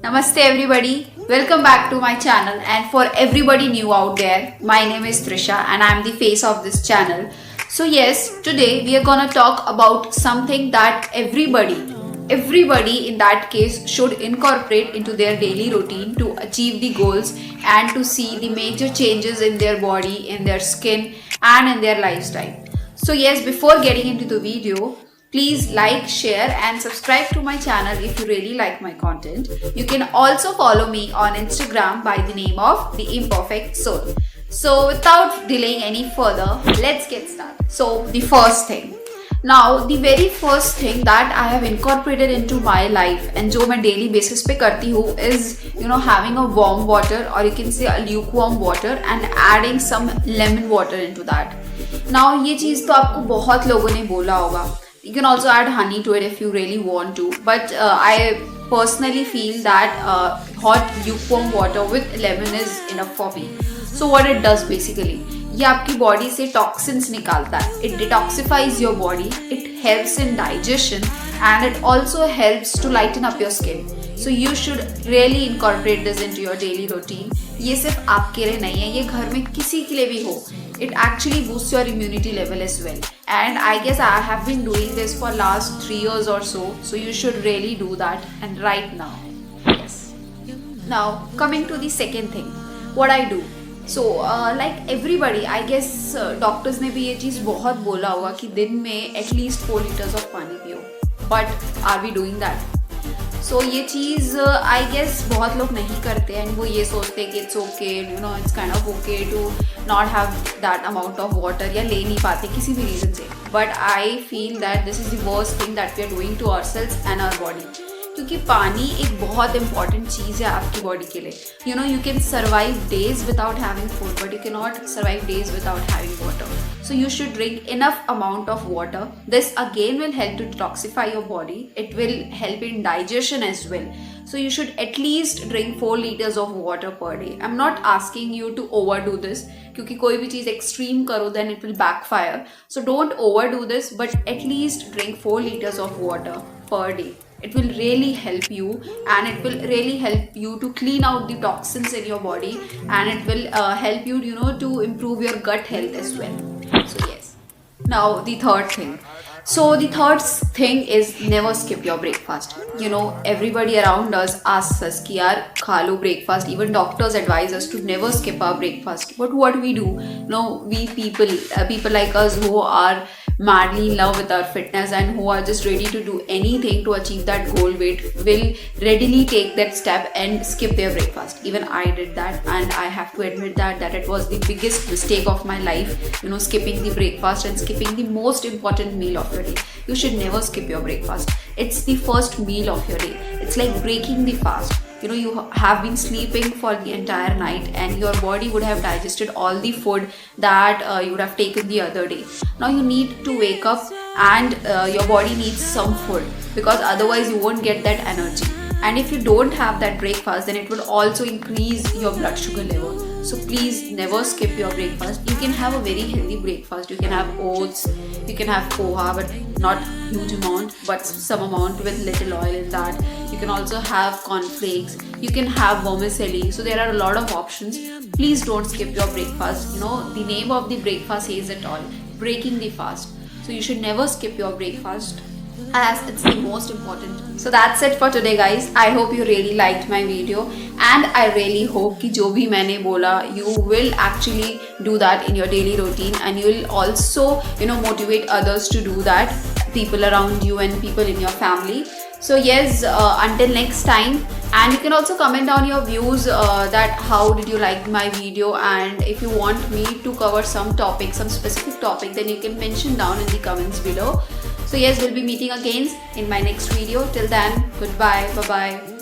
Namaste everybody. Welcome back to my channel, and for everybody new out there, my name is Trisha and I am the face of this channel. So yes, today we are gonna talk about something that everybody in that case should incorporate into their daily routine to achieve the goals and to see the major changes in their body, in their skin and in their lifestyle. So yes, before getting into the video, please like, share and subscribe to my channel if you really like my content. You can also follow me on Instagram by the name of The Imperfect Soul. So without delaying any further, let's get started. So the first thing. Now the very first thing that I have incorporated into my life and जो मैं daily basis पे करती हूँ is having a warm water or you can say a lukewarm water and adding some lemon water into that. Now ये चीज़ तो आपको बहुत लोगों ने बोला होगा. You can also add honey to it if you really want to, but I personally feel that hot lukewarm water with lemon is enough for me. So what it does basically, ये आपकी body से toxins निकालता है. It detoxifies your body, it helps in digestion and it also helps to lighten up your skin. So you should really incorporate this into your daily routine. ये सिर्फ आपके लिए नहीं है, ये घर में किसी के लिए भी हो. It actually boosts your immunity level as well. And I guess I have been doing this for last 3 years or so. So you should really do that and right now. Yes. Now coming to the second thing, what I do. So like everybody, I guess doctors ने भी ये चीज़ बहुत बोला होगा कि दिन में at least 4 liters of पानी पियो. But are we doing that? So ये चीज़ I guess बहुत लोग नहीं करते हैं. वो ये सोचते हैं कि it's okay, it's kind of okay to not have that amount of water या ले नहीं पाते किसी भी reason से. But I feel that this is the worst thing that we are doing to ourselves and our body. क्योंकि पानी एक बहुत important चीज़ है आपकी body के लिए. You can survive days without having food, but you cannot survive days without having water. So you should drink enough amount of water. This again will help to detoxify your body. It will help in digestion as well. So you should at least drink 4 liters of water per day. I'm not asking you to overdo this क्योंकि कोई भी चीज़ extreme करो then it will backfire. So don't overdo this, but at least drink 4 liters of water per day. It will really help you and it will really help you to clean out the toxins in your body and it will help you to improve your gut health as well. So yes. Now the third thing. So the third thing is never skip your breakfast. Everybody around us asks us कि यार खा लो breakfast. Even doctors advise us to never skip our breakfast. But what we do? We people like us who are madly in love with our fitness and who are just ready to do anything to achieve that goal weight will readily take that step and skip their breakfast. Even I did that and I have to admit that it was the biggest mistake of my life, skipping the breakfast and skipping the most important meal of your day. You should never skip your breakfast. It's the first meal of your day. It's like breaking the fast. You have been sleeping for the entire night and your body would have digested all the food that you would have taken the other day. Now you need to wake up and your body needs some food because otherwise you won't get that energy. And if you don't have that breakfast, then it will also increase your blood sugar level. So please never skip your breakfast. You can have a very healthy breakfast. You can have oats, you can have poha, but not huge amount, but some amount with little oil in that. You can also have cornflakes. You can have vermicelli. So there are a lot of options. Please don't skip your breakfast. The name of the breakfast says it all. Breaking the fast. So you should never skip your breakfast as it's the most important. So that's it for today guys. I hope you really liked my video and I really hope कि जो भी मैंने बोला you will actually do that in your daily routine and you will also motivate others to do that, people around you and people in your family. So yes, until next time, and you can also comment down your views that how did you like my video, and if you want me to cover some topic, some specific topic, then you can mention down in the comments below. So yes, we'll be meeting again in my next video. Till then, goodbye, bye bye.